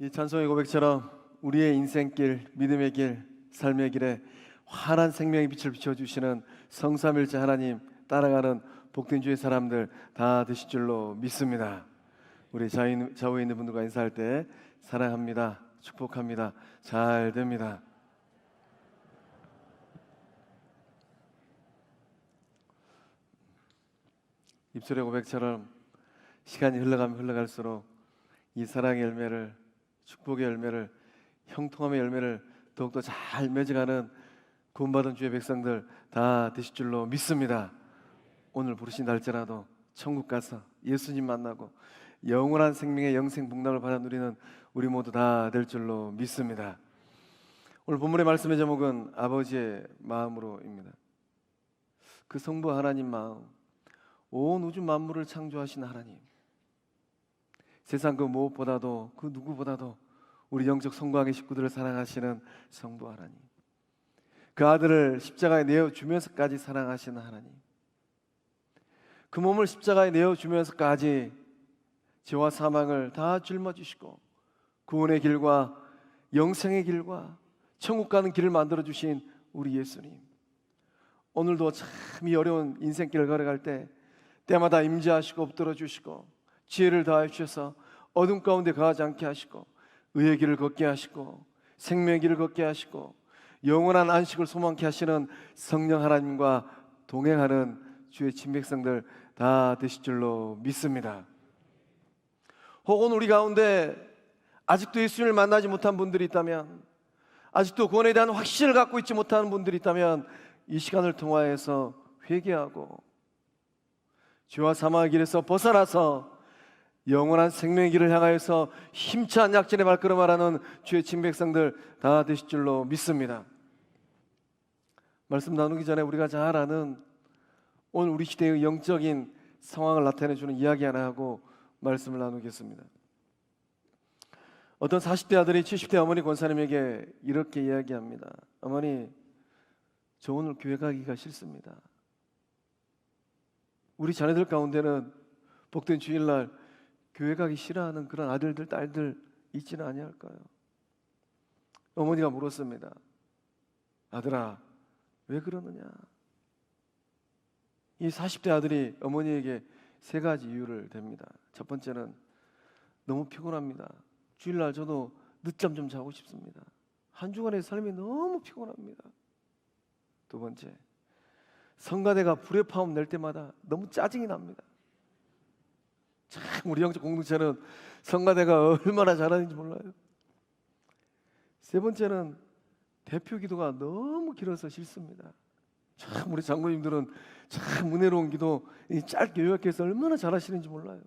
이 찬송의 고백처럼 우리의 인생길, 믿음의 길, 삶의 길에 환한 생명의 빛을 비춰주시는 성삼일체 하나님 따라가는 복된 주의 사람들 다 되실 줄로 믿습니다. 우리 좌우에 있는 분들과 인사할 때 사랑합니다, 축복합니다, 잘 됩니다. 입술의 고백처럼 시간이 흘러가면 흘러갈수록 이 사랑의 열매를, 축복의 열매를, 형통함의 열매를 더욱더 잘 맺어가는 구원받은 주의 백성들 다 되실 줄로 믿습니다. 오늘 부르신 날짜라도 천국 가서 예수님 만나고 영원한 생명의 영생 복락을 받아 누리는 우리 모두 다 될 줄로 믿습니다. 오늘 본문의 말씀의 제목은 아버지의 마음으로입니다. 그 성부 하나님 마음, 온 우주 만물을 창조하신 하나님, 세상 그 무엇보다도 그 누구보다도 우리 영적 성광의 식구들을 사랑하시는 성부 하나님, 그 아들을 십자가에 내어주면서까지 사랑하시는 하나님, 그 몸을 십자가에 내어주면서까지 죄와 사망을 다 짊어지시고 구원의 길과 영생의 길과 천국 가는 길을 만들어주신 우리 예수님, 오늘도 참 이 어려운 인생길을 걸어갈 때 때마다 임재하시고 엎드려 주시고 지혜를 다해 주셔서 어둠 가운데 가지 않게 하시고 의의 길을 걷게 하시고 생명의 길을 걷게 하시고 영원한 안식을 소망케 하시는 성령 하나님과 동행하는 주의 친백성들 다 되실 줄로 믿습니다. 혹은 우리 가운데 아직도 예수님을 만나지 못한 분들이 있다면, 아직도 구원에 대한 확신을 갖고 있지 못하는 분들이 있다면 이 시간을 통하여서 회개하고 죄와 사망의 길에서 벗어나서 영원한 생명의 길을 향하여서 힘찬 약진의 발걸음하라는 주의 친백성들 다 되실 줄로 믿습니다. 말씀 나누기 전에 우리가 잘 아는 오늘 우리 시대의 영적인 상황을 나타내주는 이야기 하나 하고 말씀을 나누겠습니다. 어떤 40대 아들이 70대 어머니 권사님에게 이렇게 이야기합니다. 어머니, 저 오늘 교회 가기가 싫습니다. 우리 자녀들 가운데는 복된 주일날 교회 가기 싫어하는 그런 아들들, 딸들 있지는 아니할까요? 어머니가 물었습니다. 아들아, 왜 그러느냐? 이 40대 아들이 어머니에게 세 가지 이유를 댑니다. 첫 번째는 너무 피곤합니다. 주일날 저도 늦잠 좀 자고 싶습니다. 한 주간의 삶이 너무 피곤합니다. 두 번째, 성가대가 불의 파음 낼 때마다 너무 짜증이 납니다. 참 우리 영적 공동체는 성가대가 얼마나 잘하는지 몰라요. 세 번째는 대표 기도가 너무 길어서 싫습니다. 참 우리 장로님들은 참 은혜로운 기도 짧게 요약해서 얼마나 잘하시는지 몰라요.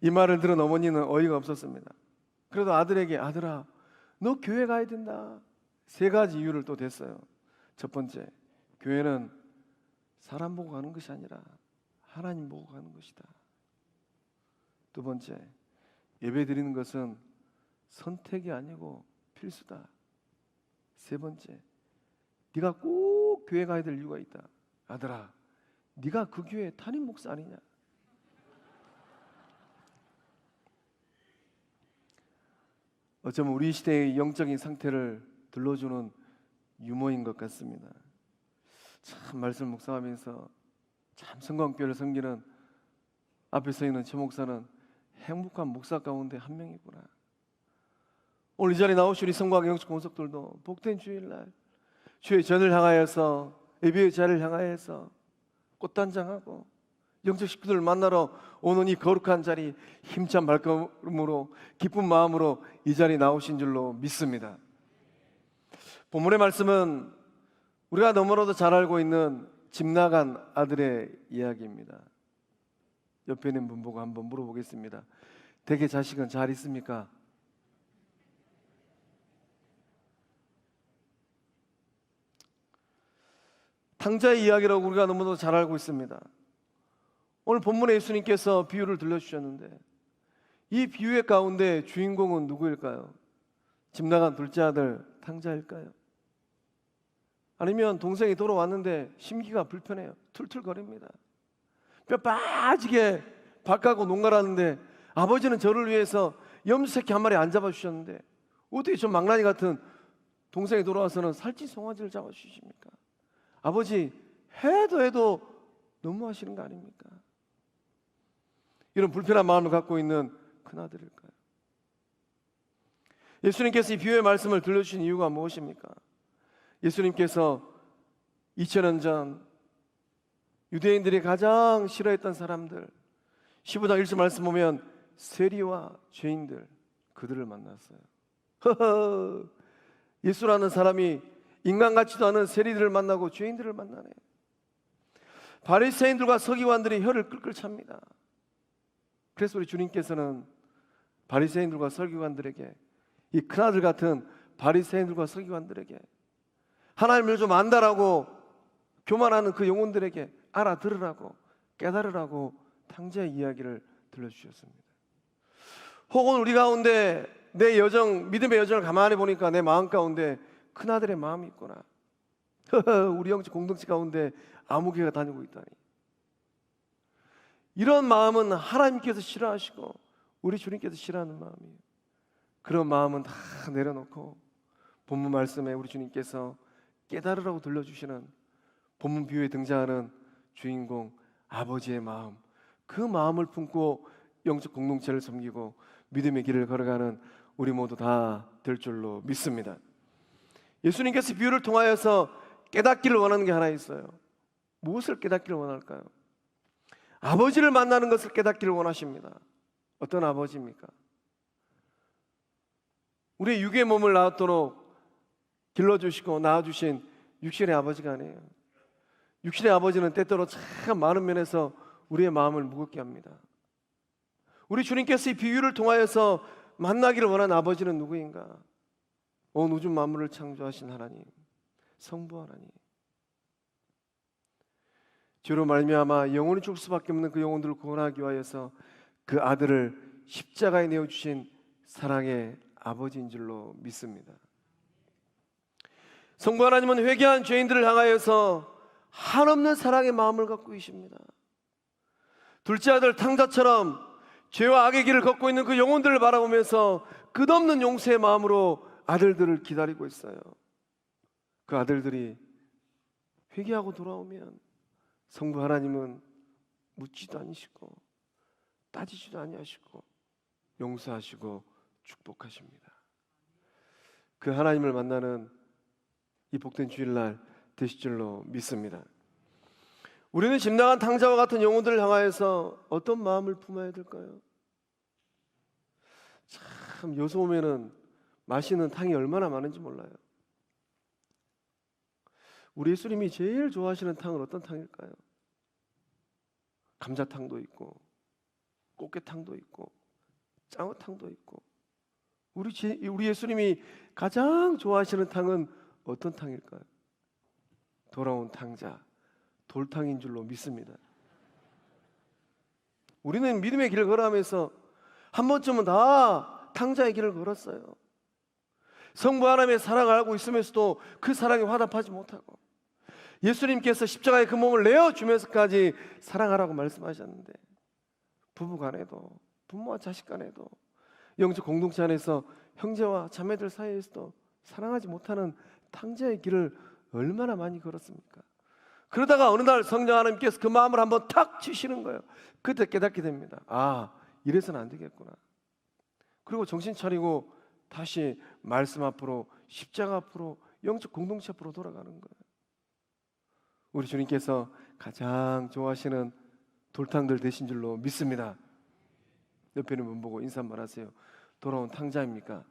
이 말을 들은 어머니는 어이가 없었습니다. 그래도 아들에게 아들아, 너 교회 가야 된다. 세 가지 이유를 또 댔어요. 첫 번째, 교회는 사람 보고 가는 것이 아니라 하나님 보고 가는 것이다. 두 번째, 예배 드리는 것은 선택이 아니고 필수다. 세 번째, 네가 꼭 교회 가야 될 이유가 있다. 아들아, 네가 그 교회 담임 목사 아니냐? 어쩌면 우리 시대의 영적인 상태를 들러주는 유머인 것 같습니다. 참 말씀을 묵상하면서 참 성광교회를 섬기는 앞에 서 있는 최 목사는 행복한 목사 가운데 한 명이구나. 오늘 이 자리에 나오신 우리 성광 영적 공석들도 복된 주일날 주의 전을 향하여서 예배의 자리를 향하여서 꽃단장하고 영적 식구들을 만나러 오는 이 거룩한 자리 힘찬 발걸음으로 기쁜 마음으로 이 자리에 나오신 줄로 믿습니다. 본문의 말씀은 우리가 너무나도 잘 알고 있는 집 나간 아들의 이야기입니다. 옆에 있는 분 보고 한번 물어보겠습니다. 댁의 자식은 잘 있습니까? 탕자의 이야기라고 우리가 너무나도 잘 알고 있습니다. 오늘 본문에 예수님께서 비유를 들려주셨는데 이 비유의 가운데 주인공은 누구일까요? 집 나간 둘째 아들 탕자일까요? 아니면 동생이 돌아왔는데 심기가 불편해요. 툴툴거립니다. 뼈 빠지게 밥 가고 농가라는데 아버지는 저를 위해서 염소 새끼 한 마리 안 잡아주셨는데 어떻게 저 망나니 같은 동생이 돌아와서는 살찐 송아지를 잡아주십니까? 아버지, 해도 너무하시는 거 아닙니까? 이런 불편한 마음을 갖고 있는 큰아들일까요? 예수님께서 이 비유의 말씀을 들려주신 이유가 무엇입니까? 예수님께서 2000년 전 유대인들이 가장 싫어했던 사람들, 15장 1절 말씀 보면 세리와 죄인들, 그들을 만났어요. 예수라는 사람이 인간 같지도 않은 세리들을 만나고 죄인들을 만나네요. 바리새인들과 서기관들이 혀를 끌끌 찹니다. 그래서 우리 주님께서는 바리새인들과 서기관들에게, 이 큰아들 같은 바리새인들과 서기관들에게, 하나님을 좀 안다라고 교만하는 그 영혼들에게 알아들으라고, 깨달으라고 탕자의 이야기를 들려주셨습니다. 혹은 우리 가운데 내 여정, 믿음의 여정을 가만히 보니까 내 마음 가운데 큰아들의 마음이 있구나. 우리 영적 공동체 가운데 아무개가 다니고 있다니. 이런 마음은 하나님께서 싫어하시고 우리 주님께서 싫어하는 마음이에요. 그런 마음은 다 내려놓고 본문 말씀에 우리 주님께서 깨달으라고 들려주시는 본문 비유에 등장하는 주인공 아버지의 마음, 그 마음을 품고 영적 공동체를 섬기고 믿음의 길을 걸어가는 우리 모두 다 될 줄로 믿습니다. 예수님께서 비유를 통하여서 깨닫기를 원하는 게 하나 있어요. 무엇을 깨닫기를 원할까요? 아버지를 만나는 것을 깨닫기를 원하십니다. 어떤 아버지입니까? 우리의 육의 몸을 낳도록 길러주시고 낳아주신 육신의 아버지가 아니에요. 육신의 아버지는 때때로 참 많은 면에서 우리의 마음을 무겁게 합니다. 우리 주님께서 이 비유를 통하여서 만나기를 원하는 아버지는 누구인가? 온 우주 만물을 창조하신 하나님, 성부 하나님. 죄로 말미암아 영원히 죽을 수밖에 없는 그 영혼들을 구원하기 위하여서 그 아들을 십자가에 내어주신 사랑의 아버지인 줄로 믿습니다. 성부 하나님은 회개한 죄인들을 향하여서 한없는 사랑의 마음을 갖고 계십니다. 둘째 아들 탕자처럼 죄와 악의 길을 걷고 있는 그 영혼들을 바라보면서 끝없는 용서의 마음으로 아들들을 기다리고 있어요. 그 아들들이 회개하고 돌아오면 성부 하나님은 묻지도 않으시고 따지지도 아니하시고 용서하시고 축복하십니다. 그 하나님을 만나는 이 복된 주일날 되실 줄로 믿습니다. 우리는 집 나간 탕자와 같은 영혼들을 향하여서 어떤 마음을 품어야 될까요? 참 여수 오면은 맛있는 탕이 얼마나 많은지 몰라요. 우리 예수님이 제일 좋아하시는 탕은 어떤 탕일까요? 감자탕도 있고 꽃게탕도 있고 짱어탕도 있고, 우리 예수님이 가장 좋아하시는 탕은 어떤 탕일까요? 돌아온 탕자, 돌탕인 줄로 믿습니다. 우리는 믿음의 길을 걸어가면서 한 번쯤은 다 탕자의 길을 걸었어요. 성부 하나님의 사랑을 알고 있으면서도 그 사랑에 화답하지 못하고, 예수님께서 십자가에 그 몸을 내어주면서까지 사랑하라고 말씀하셨는데, 부부간에도 부모와 자식간에도 영적 공동체 안에서 형제와 자매들 사이에서도 사랑하지 못하는 탕자의 길을 얼마나 많이 걸었습니까? 그러다가 어느 날 성령 하나님께서 그 마음을 한번 탁 치시는 거예요. 그때 깨닫게 됩니다. 아, 이래서는 안 되겠구나. 그리고 정신 차리고 다시 말씀 앞으로, 십자가 앞으로, 영적 공동체 앞으로 돌아가는 거예요. 우리 주님께서 가장 좋아하시는 돌탕들 되신 줄로 믿습니다. 옆에 있는 분 보고 인사 한번 하세요. 돌아온 탕자입니까?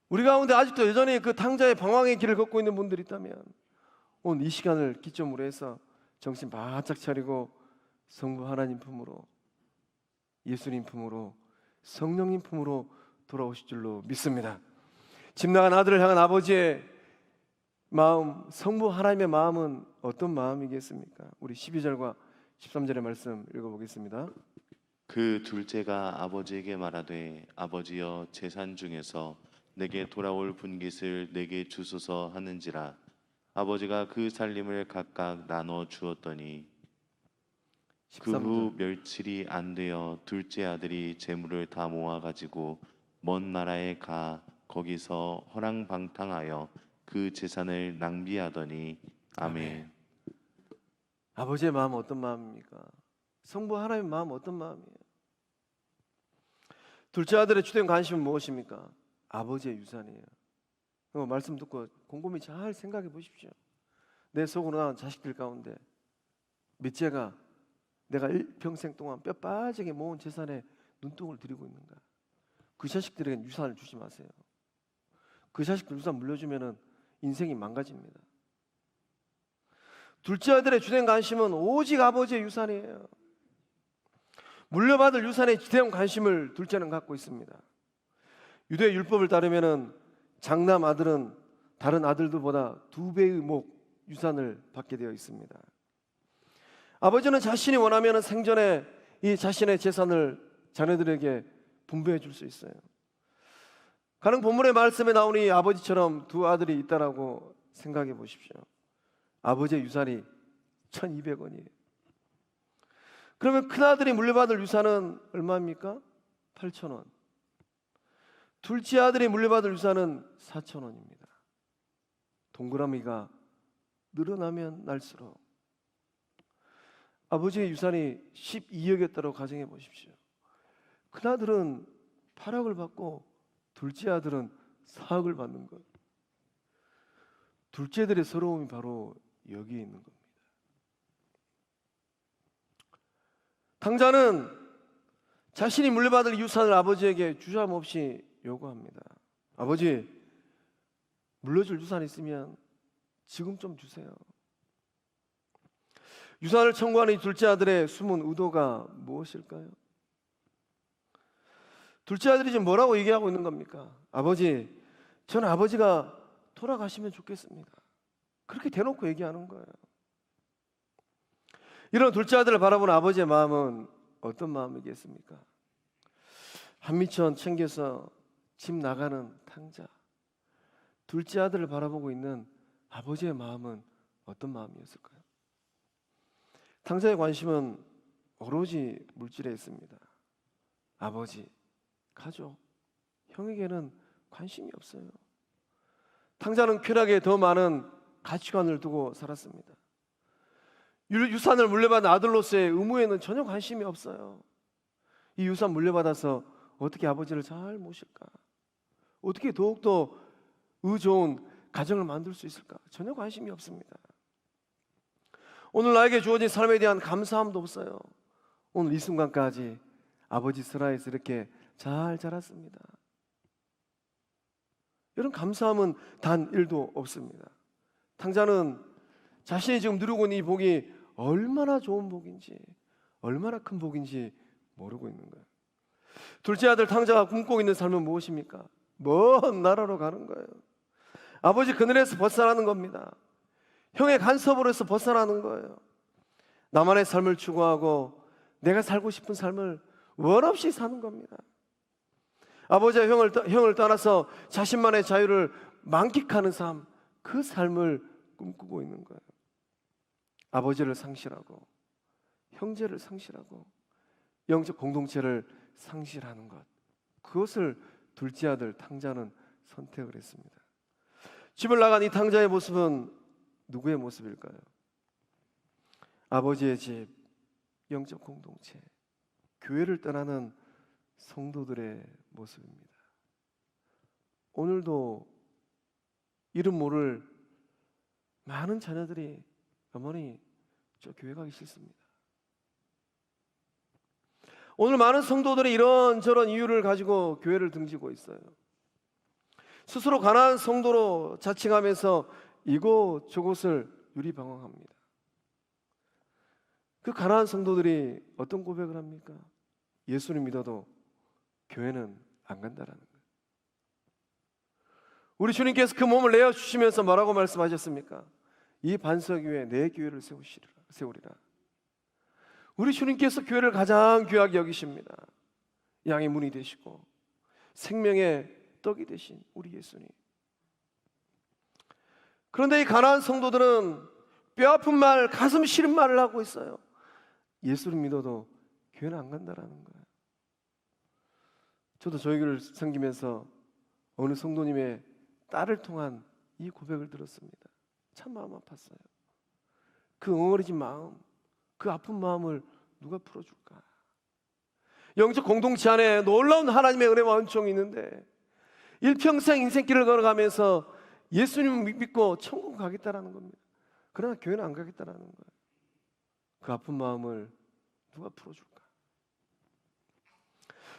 우리 가운데 아직도 여전히 그 탕자의 방황의 길을 걷고 있는 분들이 있다면 오늘 이 시간을 기점으로 해서 정신 바짝 차리고 성부 하나님 품으로, 예수님 품으로, 성령님 품으로 돌아오실 줄로 믿습니다. 집 나간 아들을 향한 아버지의 마음, 성부 하나님의 마음은 어떤 마음이겠습니까? 우리 12절과 13절의 말씀 읽어보겠습니다. 그 둘째가 아버지에게 말하되 아버지여 재산 중에서 내게 돌아올 분깃을 내게 주소서 하는지라. 아버지가 그 살림을 각각 나눠 주었더니. 그 13절. 후 며칠이 안 되어 둘째 아들이 재물을 다 모아 가지고 먼 나라에 가 거기서 허랑방탕하여 그 재산을 낭비하더니 아멘. 아버지의 마음은 어떤 마음입니까? 성부 하나님의 마음은 어떤 마음이에요? 둘째 아들의 주된 관심은 무엇입니까? 아버지의 유산이에요. 말씀 듣고 곰곰이 잘 생각해 보십시오. 내 속으로 낳은 자식들 가운데 몇째가 내가 일평생 동안 뼈 빠지게 모은 재산에 눈독을 들이고 있는가? 그 자식들에게 유산을 주지 마세요. 그 자식들 유산 물려주면 인생이 망가집니다. 둘째 아들의 주된 관심은 오직 아버지의 유산이에요. 물려받을 유산에 기대한 관심을 둘째는 갖고 있습니다. 유대 율법을 따르면 장남 아들은 다른 아들들보다 2배의 유산을 받게 되어 있습니다. 아버지는 자신이 원하면 생전에 이 자신의 재산을 자녀들에게 분배해 줄 수 있어요. 가령 본문의 말씀에 나오니 아버지처럼 두 아들이 있다라고 생각해 보십시오. 아버지의 유산이 1,200원이에요. 그러면 큰아들이 물려받을 유산은 얼마입니까? 8,000원. 둘째 아들이 물려받을 유산은 4,000원입니다. 동그라미가 늘어나면 날수록 아버지의 유산이 12억이었다고 가정해 보십시오. 큰아들은 8억을 받고 둘째 아들은 4억을 받는 것. 둘째들의 서러움이 바로 여기에 있는 겁니다. 당자는 자신이 물려받을 유산을 아버지에게 주저함없이 요구합니다. 아버지, 물려줄 유산 있으면 지금 좀 주세요. 유산을 청구하는 이 둘째 아들의 숨은 의도가 무엇일까요? 둘째 아들이 지금 뭐라고 얘기하고 있는 겁니까? 아버지, 저는 아버지가 돌아가시면 좋겠습니다. 그렇게 대놓고 얘기하는 거예요. 이런 둘째 아들을 바라보는 아버지의 마음은 어떤 마음이겠습니까? 한미천 챙겨서 집 나가는 탕자. 둘째 아들을 바라보고 있는 아버지의 마음은 어떤 마음이었을까요? 탕자의 관심은 오로지 물질에 있습니다. 아버지, 가족, 형에게는 관심이 없어요. 탕자는 쾌락에 더 많은 가치관을 두고 살았습니다. 유산을 물려받은 아들로서의 의무에는 전혀 관심이 없어요. 이 유산 물려받아서 어떻게 아버지를 잘 모실까? 어떻게 더욱더 좋은 가정을 만들 수 있을까? 전혀 관심이 없습니다. 오늘 나에게 주어진 삶에 대한 감사함도 없어요. 오늘 이 순간까지 아버지 슬하에서 이렇게 잘 자랐습니다. 이런 감사함은 단 1도 없습니다. 탕자는 자신이 지금 누리고 있는 이 복이 얼마나 좋은 복인지, 얼마나 큰 복인지 모르고 있는 거예요. 둘째 아들 탕자가 꿈꾸고 있는 삶은 무엇입니까? 먼 나라로 가는 거예요. 아버지 그늘에서 벗어나는 겁니다. 형의 간섭으로서 벗어나는 거예요. 나만의 삶을 추구하고 내가 살고 싶은 삶을 원 없이 사는 겁니다. 아버지와 형을 떠나서 자신만의 자유를 만끽하는 삶, 그 삶을 꿈꾸고 있는 거예요. 아버지를 상실하고 형제를 상실하고 영적 공동체를 상실하는 것, 그것을 둘째 아들 탕자는 선택을 했습니다. 집을 나간 이 탕자의 모습은 누구의 모습일까요? 아버지의 집, 영적 공동체, 교회를 떠나는 성도들의 모습입니다. 오늘도 이름 모를 많은 자녀들이 어머니 저 교회 가기 싫습니다. 오늘 많은 성도들이 이런저런 이유를 가지고 교회를 등지고 있어요. 스스로 가난한 성도로 자칭하면서 이곳 저곳을 유리방황합니다. 그 가난한 성도들이 어떤 고백을 합니까? 예수를 믿어도 교회는 안 간다라는 거예요. 우리 주님께서 그 몸을 내어주시면서 뭐라고 말씀하셨습니까? 이 반석 위에 내 교회를 세우리라. 우리 주님께서 교회를 가장 귀하게 여기십니다. 양의 문이 되시고 생명의 떡이 되신 우리 예수님. 그런데 이 가난한 성도들은 뼈아픈 말, 가슴 시린 말을 하고 있어요. 예수를 믿어도 교회는 안 간다라는 거예요. 저도 저희 교회를 섬기면서 어느 성도님의 딸을 통한 이 고백을 들었습니다. 참 마음 아팠어요. 그 엉어리진 마음, 그 아픈 마음을 누가 풀어줄까? 영적 공동체 안에 놀라운 하나님의 은혜와 은총이 있는데 일평생 인생길을 걸어가면서 예수님을 믿고 천국 가겠다라는 겁니다. 그러나 교회는 안 가겠다라는 거예요. 그 아픈 마음을 누가 풀어줄까?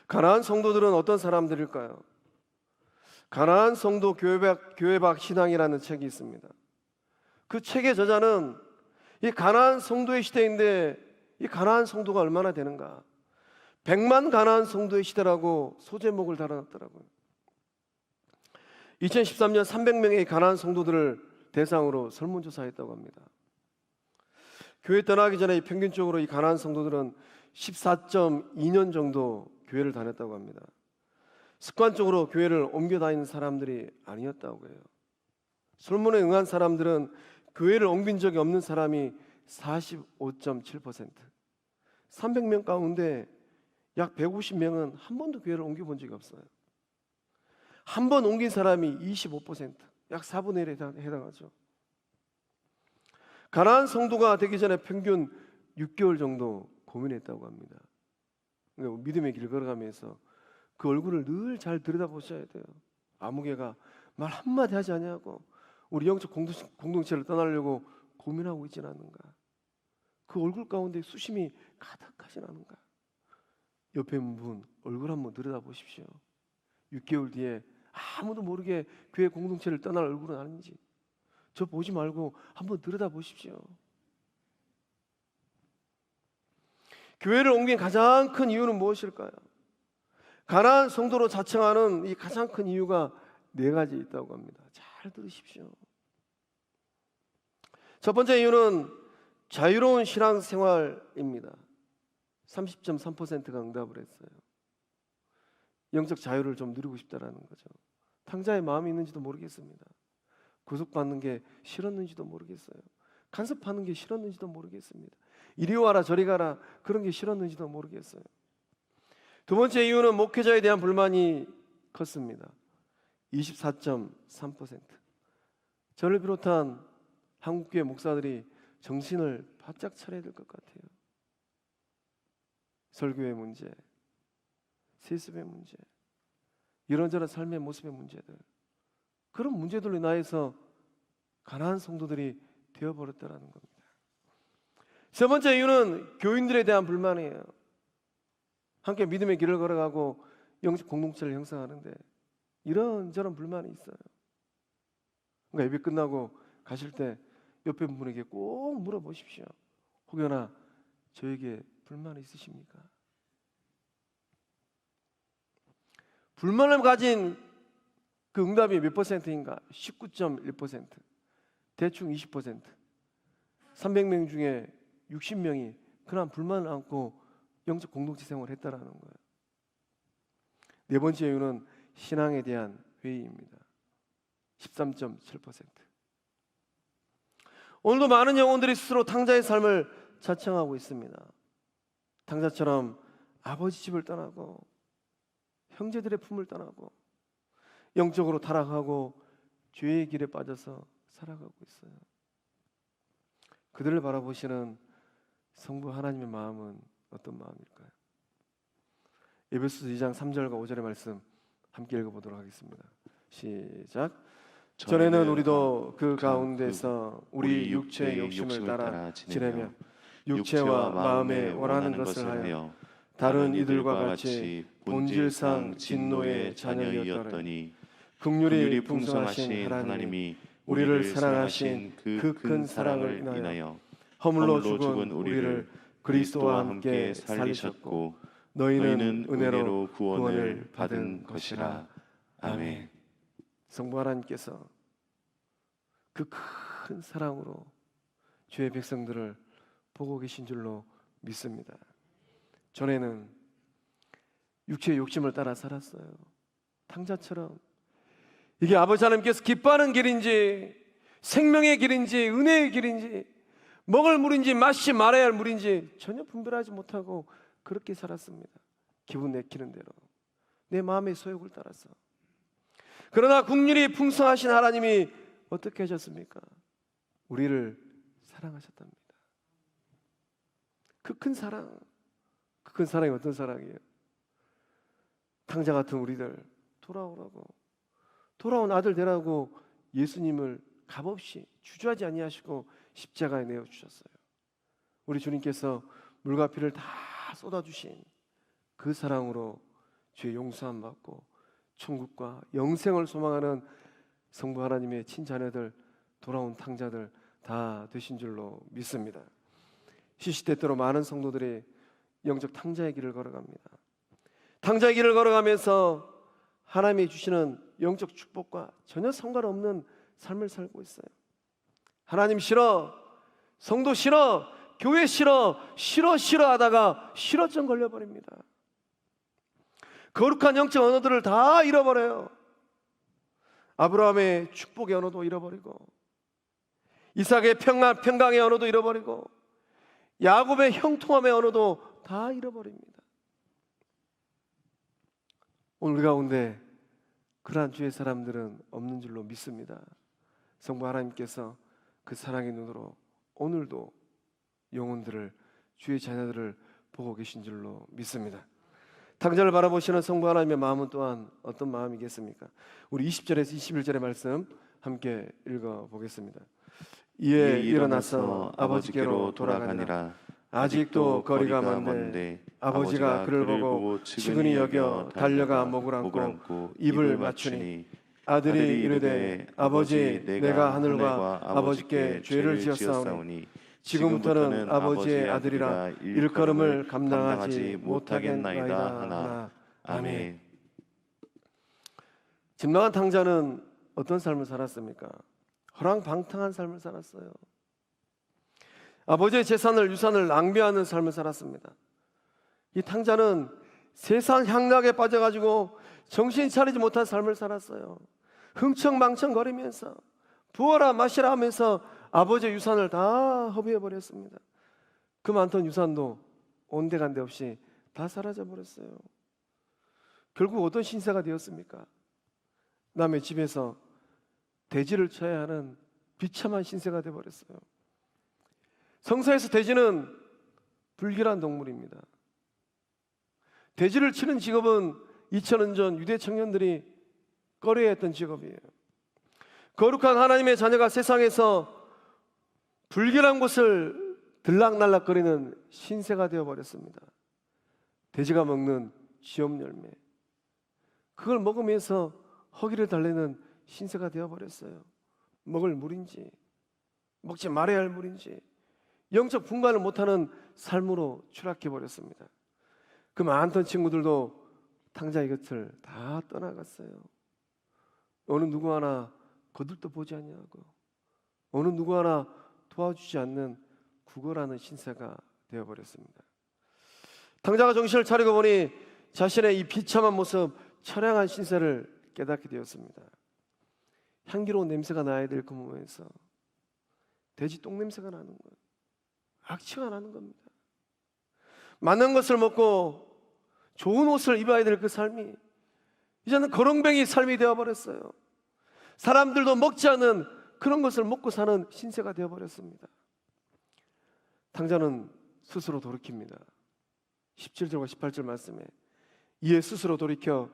가나안 성도들은 어떤 사람들일까요? 가나안 성도 교회박 신앙이라는 책이 있습니다. 그 책의 저자는 이 가나안 성도의 시대인데 이 가나안 성도가 얼마나 되는가? 100만 가나안 성도의 시대라고 소제목을 달아놨더라고요. 2013년 300명의 가나안 성도들을 대상으로 설문조사했다고 합니다. 교회 떠나기 전에 평균적으로 이 가나안 성도들은 14.2년 정도 교회를 다녔다고 합니다. 습관적으로 교회를 옮겨 다니는 사람들이 아니었다고 해요. 설문에 응한 사람들은 교회를 옮긴 적이 없는 사람이 45.7%, 300명 가운데 약 150명은 한 번도 교회를 옮겨본 적이 없어요. 한 번 옮긴 사람이 25%, 약 4분의 1에 해당하죠. 가나안 성도가 되기 전에 평균 6개월 정도 고민했다고 합니다. 그러니까 믿음의 길을 걸어가면서 그 얼굴을 늘 잘 들여다보셔야 돼요. 아무개가 말 한마디 하지 않냐고 우리 영적 공동체를 떠나려고 고민하고 있지는 않는가? 그 얼굴 가운데 수심이 가득하진 않은가? 옆에 있는 분 얼굴 한번 들여다보십시오. 6개월 뒤에 아무도 모르게 교회 공동체를 떠날 얼굴은 아닌지 저 보지 말고 한번 들여다보십시오. 교회를 옮긴 가장 큰 이유는 무엇일까요? 가나안 성도로 자청하는 이 가장 큰 이유가 4가지 있다고 합니다. 잘 들으십시오. 첫 번째 이유는 자유로운 신앙생활입니다. 30.3%가 응답을 했어요. 영적 자유를 좀 누리고 싶다라는 거죠. 탕자의 마음이 있는지도 모르겠습니다. 구속받는 게 싫었는지도 모르겠어요. 간섭하는 게 싫었는지도 모르겠습니다. 이리 와라 저리 가라 그런 게 싫었는지도 모르겠어요. 두 번째 이유는 목회자에 대한 불만이 컸습니다. 24.3%. 저를 비롯한 한국교회 목사들이 정신을 바짝 차려야 될 것 같아요. 설교의 문제, 세습의 문제, 이런저런 삶의 모습의 문제들, 그런 문제들로 인하여서 가난한 성도들이 되어버렸다는 겁니다. 세 번째 이유는 교인들에 대한 불만이에요. 함께 믿음의 길을 걸어가고 영적 공동체를 형성하는데 이런저런 불만이 있어요. 그러니까 예배 끝나고 가실 때 옆에 분에게 꼭 물어보십시오. 혹여나 저에게 불만이 있으십니까? 불만을 가진 그 응답이 몇 퍼센트인가? 19.1%. 대충 20%. 300명 중에 60명이 그런 불만을 안고 영적 공동체 생활을 했다라는 거예요. 네 번째 이유는 신앙에 대한 회의입니다. 13.7%. 오늘도 많은 영혼들이 스스로 탕자의 삶을 자청하고 있습니다. 탕자처럼 아버지 집을 떠나고 형제들의 품을 떠나고 영적으로 타락하고 죄의 길에 빠져서 살아가고 있어요. 그들을 바라보시는 성부 하나님의 마음은 어떤 마음일까요? 에베소서 2장 3절과 5절의 말씀 함께 읽어보도록 하겠습니다. 시작. 전에는 우리도 그 가운데서 우리 육체의 욕심을 따라 지내며 육체와 마음에 원하는 것을 하여 다른 이들과 같이 본질상 진노의 자녀였더니 긍휼이 풍성하신 하나님이 우리를 사랑하신 그 큰 사랑을 인하여 허물로 죽은 우리를 그리스도와 함께 살리셨고 너희는 은혜로 구원을 받은 것이라. 아멘. 성부 하나님께서 그 큰 사랑으로 주의 백성들을 보고 계신 줄로 믿습니다. 전에는 육체의 욕심을 따라 살았어요. 탕자처럼. 이게 아버지 하나님께서 기뻐하는 길인지 생명의 길인지 은혜의 길인지 먹을 물인지 마시지 말아야 할 물인지 전혀 분별하지 못하고 그렇게 살았습니다. 기분 내키는 대로 내 마음의 소욕을 따라서. 그러나 국률이 풍성하신 하나님이 어떻게 하셨습니까? 우리를 사랑하셨답니다. 그 큰 사랑, 그 큰 사랑이 어떤 사랑이에요? 탕자 같은 우리들 돌아오라고, 돌아온 아들 되라고 예수님을 값없이 주저하지 아니하시고 십자가에 내어 주셨어요. 우리 주님께서 물과 피를 다 쏟아주신 그 사랑으로 죄 용서함 받고 천국과 영생을 소망하는 성부 하나님의 친자녀들, 돌아온 탕자들 다 되신 줄로 믿습니다. 시시때때로 많은 성도들이 영적 탕자의 길을 걸어갑니다. 탕자의 길을 걸어가면서 하나님이 주시는 영적 축복과 전혀 상관없는 삶을 살고 있어요. 하나님 싫어, 성도 싫어, 교회 싫어, 싫어 하다가 싫어증 걸려버립니다. 거룩한 영적 언어들을 다 잃어버려요. 아브라함의 축복의 언어도 잃어버리고, 이삭의 평강의 언어도 잃어버리고, 야곱의 형통함의 언어도 다 잃어버립니다. 오늘 가운데 그러한 주의 사람들은 없는 줄로 믿습니다. 성부 하나님께서 그 사랑의 눈으로 오늘도 영혼들을, 주의 자녀들을 보고 계신 줄로 믿습니다. 탕자를 바라보시는 성부 하나님의 마음은 또한 어떤 마음이겠습니까? 우리 20절에서 21절의 말씀 함께 읽어보겠습니다. 이에 일어나서 아버지께로 돌아가니라. 아직도 거리가 먼데 아버지가 그를 보고 측은히 여겨 달려가 목을 안고 입을 맞추니 아들이 이르되 아버지, 내가 하늘과 아버지께 죄를 지었사오니 지금부터는 아버지의 아들이라 일컬음을 감당하지 못하겠나이다 하나. 아멘. 집 나간 탕자는 어떤 삶을 살았습니까? 허랑방탕한 삶을 살았어요. 아버지의 재산을, 유산을 낭비하는 삶을 살았습니다. 이 탕자는 세상 향락에 빠져가지고 정신 차리지 못한 삶을 살았어요. 흥청망청거리면서 부어라 마시라 하면서 아버지의 유산을 다 허비해버렸습니다. 그 많던 유산도 온데간데 없이 다 사라져버렸어요. 결국 어떤 신세가 되었습니까? 남의 집에서 돼지를 쳐야 하는 비참한 신세가 되어버렸어요. 성서에서 돼지는 불길한 동물입니다. 돼지를 치는 직업은 2000년 전 유대 청년들이 꺼려했던 직업이에요. 거룩한 하나님의 자녀가 세상에서 불길한 곳을 들락날락거리는 신세가 되어버렸습니다. 돼지가 먹는 쥐염 열매, 그걸 먹으면서 허기를 달래는 신세가 되어버렸어요. 먹을 물인지 먹지 말아야 할 물인지 영적 분간을 못하는 삶으로 추락해버렸습니다. 그 많던 친구들도 탕자의 곁을 다 떠나갔어요. 어느 누구 하나 거들떠 보지 아니하고 어느 누구 하나 도와주지 않는 구걸하는 신세가 되어버렸습니다. 탕자가 정신을 차리고 보니 자신의 이 비참한 모습, 처량한 신세를 깨닫게 되었습니다. 향기로운 냄새가 나야 될 그 몸에서 돼지 똥 냄새가 나는 거예요. 악취가 나는 겁니다. 많은 것을 먹고 좋은 옷을 입어야 될 그 삶이 이제는 거렁뱅이 삶이 되어버렸어요. 사람들도 먹지 않는 그런 것을 먹고 사는 신세가 되어버렸습니다. 탕자는 스스로 돌이킵니다. 17절과 18절 말씀에 이에 스스로 돌이켜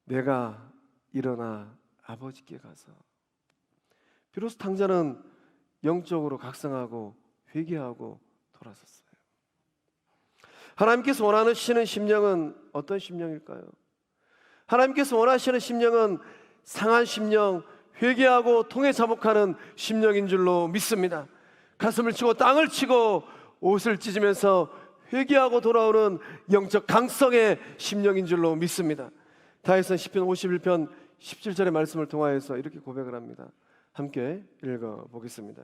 내가 일어나 아버지께 가서, 비로소 탕자는 영적으로 각성하고 회개하고 돌아섰어요. 하나님께서 원하시는 심령은 어떤 심령일까요? 하나님께서 원하시는 심령은 상한 심령, 회개하고 통해 자복하는 심령인 줄로 믿습니다. 가슴을 치고 땅을 치고 옷을 찢으면서 회개하고 돌아오는 영적 강성의 심령인 줄로 믿습니다. 다윗은 시편 51편 17절의 말씀을 통하여서 이렇게 고백을 합니다. 함께 읽어보겠습니다.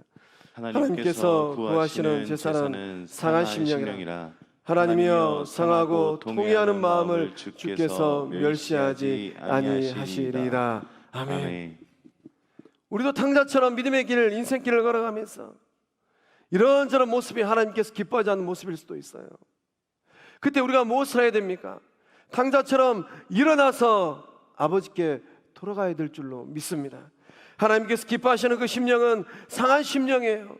하나님께서 구하시는 제사는 상한 심령이라. 하나님이여, 상하고 통회하는 마음을 주께서 멸시하지 아니하시리라. 아멘. 우리도 탕자처럼 믿음의 길, 인생길을 걸어가면서 이런저런 모습이 하나님께서 기뻐하지 않는 모습일 수도 있어요. 그때 우리가 무엇을 해야 됩니까? 탕자처럼 일어나서 아버지께 돌아가야 될 줄로 믿습니다. 하나님께서 기뻐하시는 그 심령은 상한 심령이에요.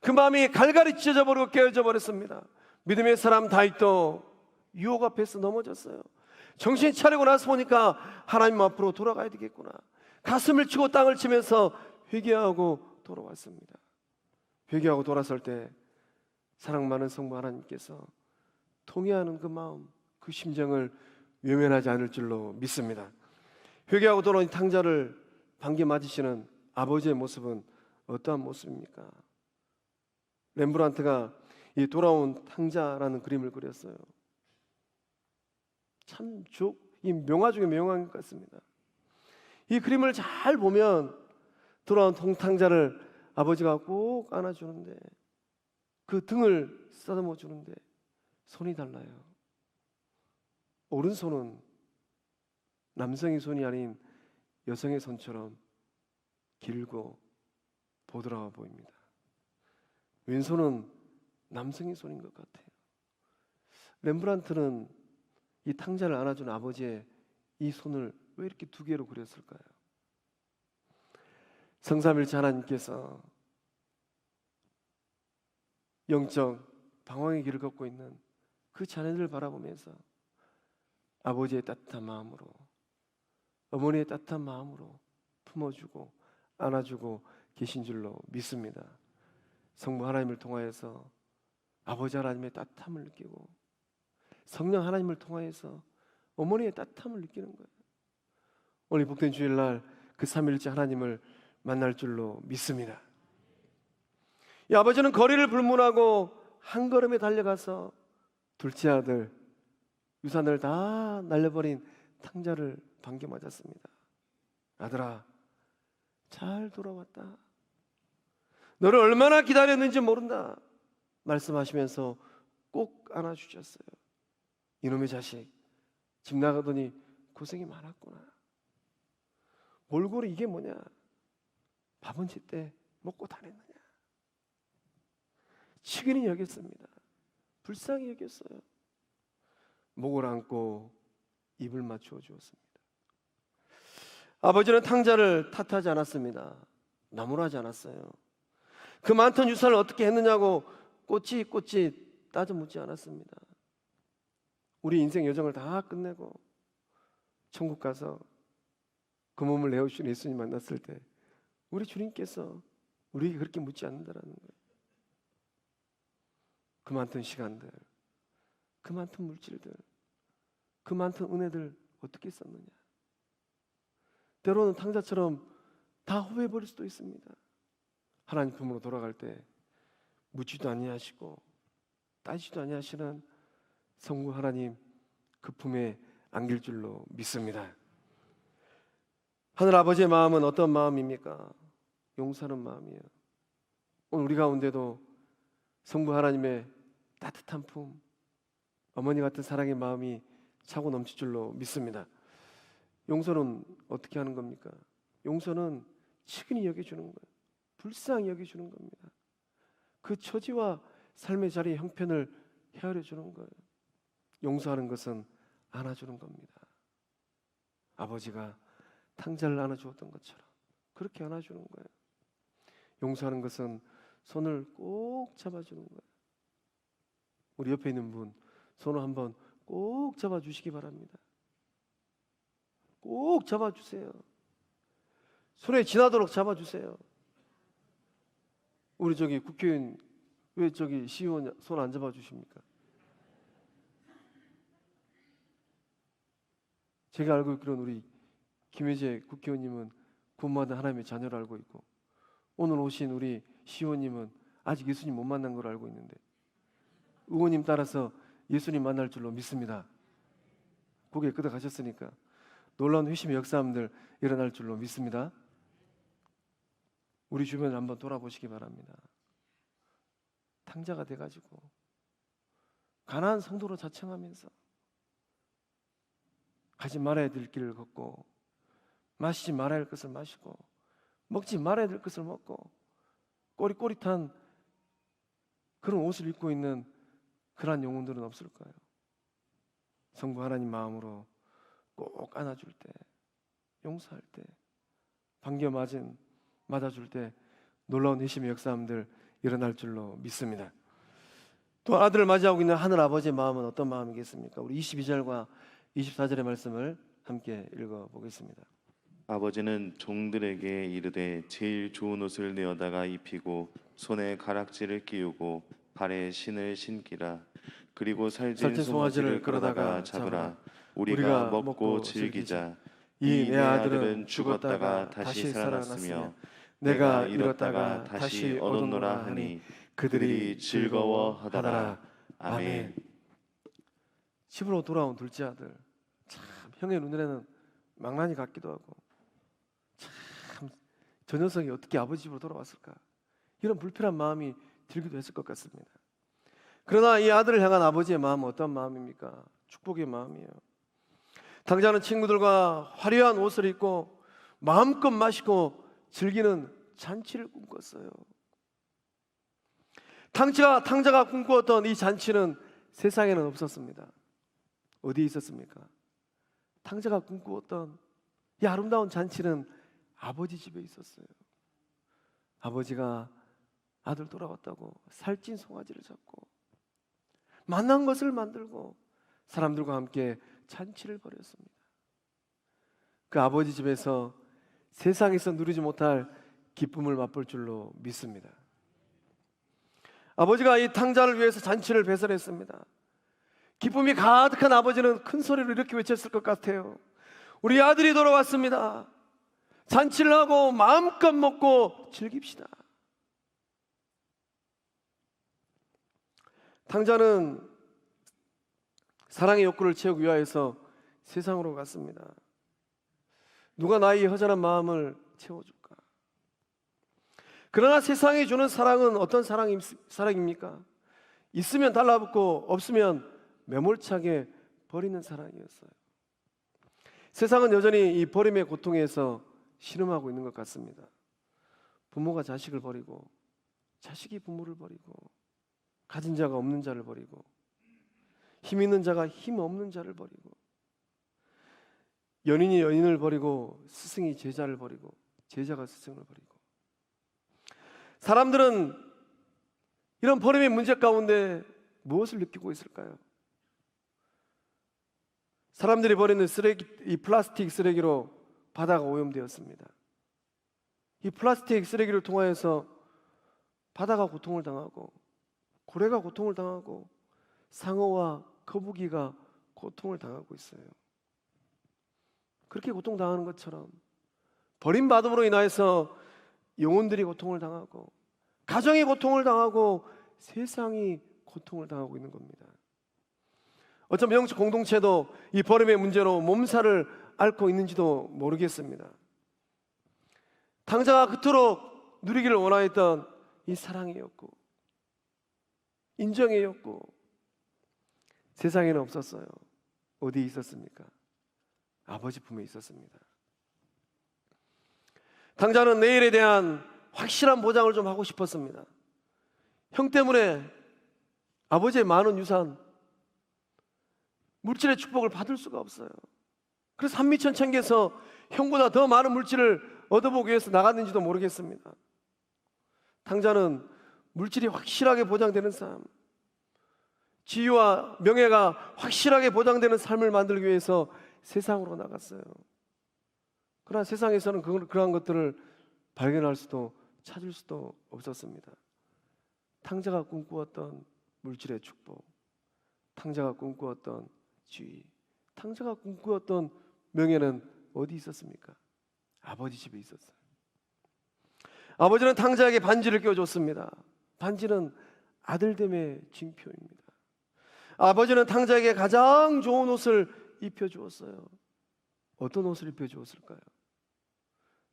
그 마음이 갈갈이 찢어져 버리고 깨어져 버렸습니다. 믿음의 사람 다윗도 유혹 앞에서 넘어졌어요. 정신 차리고 나서 보니까 하나님 앞으로 돌아가야 되겠구나. 가슴을 치고 땅을 치면서 회개하고 돌아왔습니다. 회개하고 돌아설 때 사랑 많은 성부 하나님께서 통회하는 그 마음, 그 심정을 외면하지 않을 줄로 믿습니다. 회개하고 돌아온 탕자를 반겨 맞으시는 아버지의 모습은 어떠한 모습입니까? 렘브란트가 이 돌아온 탕자라는 그림을 그렸어요. 참 이 명화 중에 명화인 것 같습니다. 이 그림을 잘 보면 돌아온 통탕자를 아버지가 꼭 안아주는데 그 등을 쓰다듬어 주는데 손이 달라요. 오른손은 남성의 손이 아닌 여성의 손처럼 길고 보드라워 보입니다. 왼손은 남성의 손인 것 같아요. 렘브란트는 이 탕자를 안아준 아버지의 이 손을 왜 이렇게 두 개로 그렸을까요? 성삼일체 하나님께서 영적 방황의 길을 걷고 있는 그 자녀들을 바라보면서 아버지의 따뜻한 마음으로, 어머니의 따뜻한 마음으로 품어주고 안아주고 계신 줄로 믿습니다. 성부 하나님을 통하여서 아버지 하나님의 따뜻함을 느끼고 성령 하나님을 통하여서 어머니의 따뜻함을 느끼는 거예요. 오늘 복된 주일날 그 삼일째 하나님을 만날 줄로 믿습니다. 이 아버지는 거리를 불문하고 한 걸음에 달려가서 둘째 아들 유산을 다 날려버린 탕자를 반겨 맞았습니다. 아들아, 잘 돌아왔다. 너를 얼마나 기다렸는지 모른다. 말씀하시면서 꼭 안아주셨어요. 이놈의 자식, 집 나가더니 고생이 많았구나. 몰골이 이게 뭐냐? 밥은 제때 먹고 다녔느냐? 측은히 여겼습니다. 불쌍히 여겼어요. 목을 안고 입을 맞추어 주었습니다. 아버지는 탕자를 탓하지 않았습니다. 나무라지 않았어요. 그 많던 유산을 어떻게 했느냐고 꼬치꼬치 따져 묻지 않았습니다. 우리 인생 여정을 다 끝내고 천국 가서 그 몸을 내어주신 예수님 만났을 때 우리 주님께서 우리에게 그렇게 묻지 않는다라는 거예요. 그 많던 시간들, 그 많던 물질들, 그 많던 은혜들 어떻게 썼느냐. 때로는 탕자처럼 다 허비해버릴 수도 있습니다. 하나님 품으로 돌아갈 때 묻지도 아니하시고 따지지도 아니하시는 성부 하나님 그 품에 안길 줄로 믿습니다. 하늘 아버지의 마음은 어떤 마음입니까? 용서하는 마음이에요. 오늘 우리 가운데도 성부 하나님의 따뜻한 품, 어머니 같은 사랑의 마음이 차고 넘칠 줄로 믿습니다. 용서는 어떻게 하는 겁니까? 용서는 측은히 여겨주는 거예요. 불쌍히 여겨주는 겁니다. 그 처지와 삶의 자리의 형편을 헤아려 주는 거예요. 용서하는 것은 안아주는 겁니다. 아버지가 탕자를 안아주었던 것처럼 그렇게 안아주는 거예요. 용서하는 것은 손을 꼭 잡아주는 거예요. 우리 옆에 있는 분 손을 한번 꼭 잡아주시기 바랍니다. 꼭 잡아주세요. 손에 지나도록 잡아주세요. 우리 저기 국회의원 왜 저기 시의원 손 안 잡아주십니까? 제가 알고 있기로는 우리 김혜재 국회의원님은 구원받은 하나님의 자녀를 알고 있고 오늘 오신 우리 시의원님은 아직 예수님 못 만난 걸 알고 있는데 의원님 따라서 예수님 만날 줄로 믿습니다. 고개 끄덕하셨으니까 놀라운 회심의 역사함들 일어날 줄로 믿습니다. 우리 주변을 한번 돌아보시기 바랍니다. 탕자가 돼가지고 가난한 성도로 자청하면서 가지 말아야 될 길을 걷고 마시지 말아야 할 것을 마시고 먹지 말아야 될 것을 먹고 꼬릿꼬릿한 그런 옷을 입고 있는 그러한 영혼들은 없을까요? 성부 하나님 마음으로 꼭 안아줄 때, 용서할 때, 반겨 맞아줄 때 놀라운 회심의 역사함들 일어날 줄로 믿습니다. 또 아들을 맞이하고 있는 하늘 아버지의 마음은 어떤 마음이겠습니까? 우리 22절과 24절의 말씀을 함께 읽어보겠습니다. 아버지는 종들에게 이르되 제일 좋은 옷을 내어다가 입히고 손에 가락지를 끼우고 발에 신을 신기라. 그리고 살찐 송아지를 끌어다가 잡으라. 우리가 먹고 즐기자. 이 내 아들은 죽었다가 다시 살아났으며 내가 잃었다가 다시 얻었노라 하니 그들이 즐거워하더라. 아멘. 집으로 돌아온 둘째 아들, 참 형의 눈에는 망나니 같기도 하고, 참 저 녀석이 어떻게 아버지 집으로 돌아왔을까, 이런 불편한 마음이 들기도 했을 것 같습니다. 그러나 이 아들을 향한 아버지의 마음은 어떤 마음입니까? 축복의 마음이에요. 당장은 친구들과 화려한 옷을 입고 마음껏 마시고 즐기는 잔치를 꿈꿨어요. 탕자가 꿈꾸었던 이 잔치는 세상에는 없었습니다. 어디에 있었습니까? 탕자가 꿈꾸었던 이 아름다운 잔치는 아버지 집에 있었어요. 아버지가 아들 돌아왔다고 살찐 송아지를 잡고 만난 것을 만들고 사람들과 함께 잔치를 벌였습니다. 그 아버지 집에서 세상에서 누리지 못할 기쁨을 맛볼 줄로 믿습니다. 아버지가 이 탕자를 위해서 잔치를 배설했습니다. 기쁨이 가득한 아버지는 큰 소리로 이렇게 외쳤을 것 같아요. 우리 아들이 돌아왔습니다. 잔치를 하고 마음껏 먹고 즐깁시다. 탕자는 사랑의 욕구를 채우기 위하여서 세상으로 갔습니다. 누가 나의 허전한 마음을 채워줄까? 그러나 세상이 주는 사랑은 어떤 사랑입니까? 있으면 달라붙고 없으면 매몰차게 버리는 사랑이었어요. 세상은 여전히 이 버림의 고통에서 신음하고 있는 것 같습니다. 부모가 자식을 버리고 자식이 부모를 버리고 가진 자가 없는 자를 버리고 힘 있는 자가 힘 없는 자를 버리고 연인이 연인을 버리고 스승이 제자를 버리고 제자가 스승을 버리고 사람들은 이런 버림의 문제 가운데 무엇을 느끼고 있을까요? 사람들이 버리는 쓰레기, 이 플라스틱 쓰레기로 바다가 오염되었습니다. 이 플라스틱 쓰레기를 통하여서 바다가 고통을 당하고 고래가 고통을 당하고 상어와 거북이가 고통을 당하고 있어요. 그렇게 고통당하는 것처럼 버림받음으로 인하여서 영혼들이 고통을 당하고 가정이 고통을 당하고 세상이 고통을 당하고 있는 겁니다. 어쩌면 영적 공동체도 이 버림의 문제로 몸살을 앓고 있는지도 모르겠습니다. 탕자가 그토록 누리기를 원하였던 이 사랑의 욕구, 인정의 욕구, 세상에는 없었어요. 어디에 있었습니까? 아버지 품에 있었습니다. 탕자는 내일에 대한 확실한 보장을 좀 하고 싶었습니다. 형 때문에 아버지의 많은 유산, 물질의 축복을 받을 수가 없어요. 그래서 한미천창기에서 형보다 더 많은 물질을 얻어보기 위해서 나갔는지도 모르겠습니다. 탕자는 물질이 확실하게 보장되는 삶, 지위와 명예가 확실하게 보장되는 삶을 만들기 위해서 세상으로 나갔어요. 그러나 세상에서는 그러한 것들을 발견할 수도 찾을 수도 없었습니다. 탕자가 꿈꾸었던 물질의 축복, 탕자가 꿈꾸었던 지위, 탕자가 꿈꾸었던 명예는 어디 있었습니까? 아버지 집에 있었어요. 아버지는 탕자에게 반지를 껴줬습니다. 반지는 아들됨의 징표입니다. 아버지는 탕자에게 가장 좋은 옷을 입혀주었어요. 어떤 옷을 입혀주었을까요?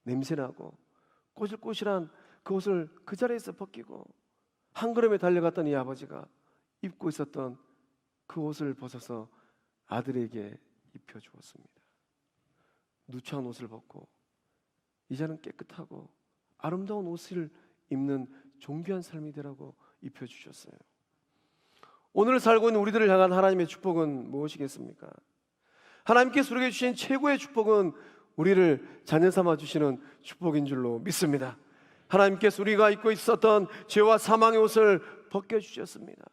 냄새나고 꼬실꼬실한 그 옷을 그 자리에서 벗기고 한 걸음에 달려갔던 이 아버지가 입고 있었던 그 옷을 벗어서 아들에게 입혀주었습니다. 누추한 옷을 벗고 이제는 깨끗하고 아름다운 옷을 입는 존귀한 삶이 되라고 입혀주셨어요. 오늘 살고 있는 우리들을 향한 하나님의 축복은 무엇이겠습니까? 하나님께서 우리에게 주신 최고의 축복은 우리를 자녀 삼아 주시는 축복인 줄로 믿습니다. 하나님께서 우리가 입고 있었던 죄와 사망의 옷을 벗겨주셨습니다.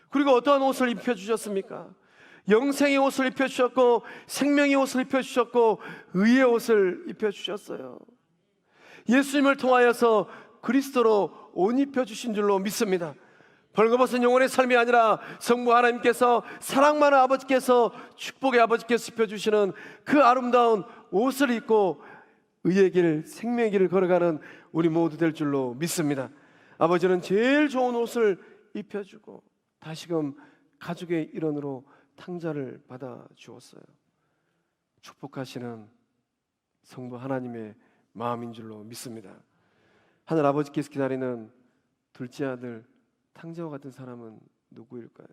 그리고 어떠한 옷을 입혀주셨습니까? 영생의 옷을 입혀주셨고, 생명의 옷을 입혀주셨고, 의의 옷을 입혀주셨어요. 예수님을 통하여서 그리스도로 옷 입혀주신 줄로 믿습니다. 벌거벗은 영혼의 삶이 아니라 성부 하나님께서, 사랑 많은 아버지께서, 축복의 아버지께서 입혀주시는 그 아름다운 옷을 입고 의의 길, 생명의 길을 걸어가는 우리 모두 될 줄로 믿습니다. 아버지는 제일 좋은 옷을 입혀주고 다시금 가족의 일원으로 탕자를 받아 주었어요. 축복하시는 성부 하나님의 마음인 줄로 믿습니다. 하늘 아버지께서 기다리는 둘째 아들 탕자와 같은 사람은 누구일까요?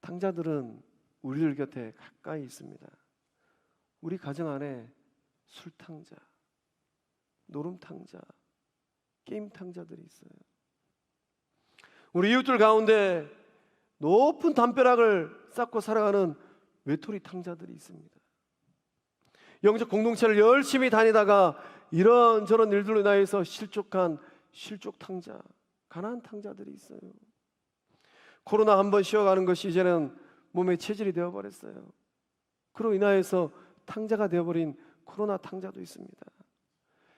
탕자들은 우리들 곁에 가까이 있습니다. 우리 가정 안에 술 탕자, 노름 탕자, 게임 탕자들이 있어요. 우리 이웃들 가운데 높은 담벼락을 쌓고 살아가는 외톨이 탕자들이 있습니다. 영적 공동체를 열심히 다니다가 이런저런 일들로 인하여서 실족한 실족 탕자, 가난한 탕자들이 있어요. 코로나 한번 쉬어가는 것이 이제는 몸의 체질이 되어버렸어요. 그로 인하여서 탕자가 되어버린 코로나 탕자도 있습니다.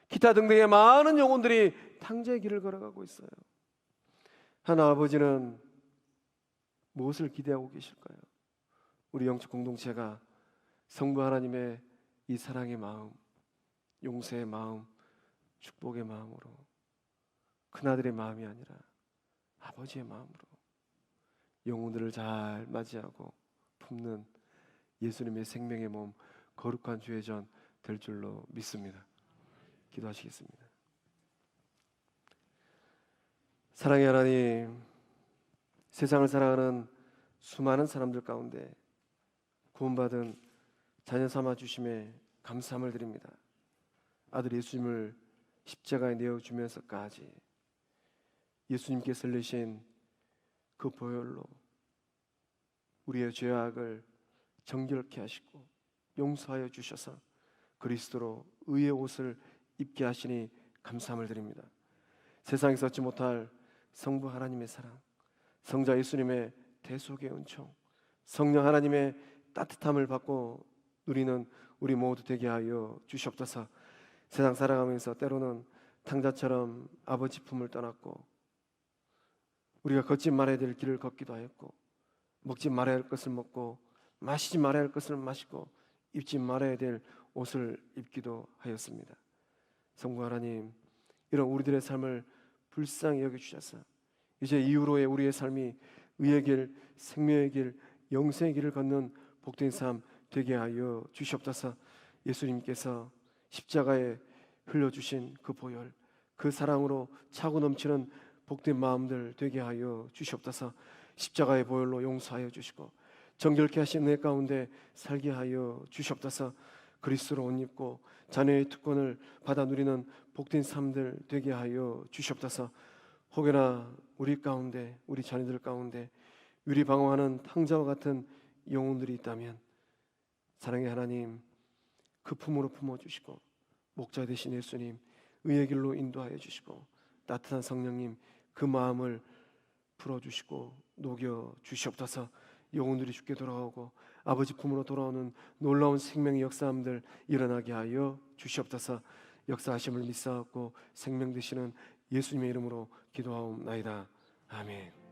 기타 등등의 많은 영혼들이 탕자의 길을 걸어가고 있어요. 하나 아버지는 무엇을 기대하고 계실까요? 우리 영적 공동체가 성부 하나님의 이 사랑의 마음, 용서의 마음, 축복의 마음으로, 큰아들의 마음이 아니라 아버지의 마음으로 영혼들을 잘 맞이하고 품는 예수님의 생명의 몸, 거룩한 주의 전 될 줄로 믿습니다. 기도하시겠습니다. 사랑의 하나님, 세상을 살아가는 수많은 사람들 가운데 구원받은 자녀 삼아 주심에 감사함을 드립니다. 아들 예수님을 십자가에 내어주면서까지 예수님께서 흘리신 그 보혈로 우리의 죄악을 정결케 하시고 용서하여 주셔서 그리스도로 의의 옷을 입게 하시니 감사함을 드립니다. 세상에서 얻지 못할 성부 하나님의 사랑, 성자 예수님의 대속의 은총, 성령 하나님의 따뜻함을 받고 누리는 우리 모두 되게 하여 주시옵소서. 세상 살아가면서 때로는 탕자처럼 아버지 품을 떠났고 우리가 걷지 말아야 될 길을 걷기도 하였고 먹지 말아야 할 것을 먹고 마시지 말아야 할 것을 마시고 입지 말아야 될 옷을 입기도 하였습니다. 성부 하나님, 이런 우리들의 삶을 불쌍히 여겨주셔서 이제 이후로의 우리의 삶이 의의 길, 생명의 길, 영생의 길을 걷는 복된 삶 되게 하여 주시옵소서. 예수님께서 십자가에 흘려주신 그 보혈, 그 사랑으로 차고 넘치는 복된 마음들 되게 하여 주시옵소서. 십자가의 보혈로 용서하여 주시고 정결케 하신 내 가운데 살게 하여 주시옵소서. 그리스도로 옷 입고 자녀의 특권을 받아 누리는 복된 삶들 되게 하여 주시옵소서. 혹여나 우리 가운데, 우리 자녀들 가운데 유리방황하는 탕자와 같은 영혼들이 있다면 사랑의 하나님, 그 품으로 품어주시고 목자 되신 예수님 의의 길로 인도하여 주시고 따뜻한 성령님 그 마음을 풀어주시고 녹여 주시옵소서. 영혼들이 죽게 돌아오고 아버지 품으로 돌아오는 놀라운 생명의 역사함들 일어나게 하여 주시옵소서. 역사하심을 믿사옵고 생명 되시는 예수님의 이름으로 기도하옵나이다. 아멘.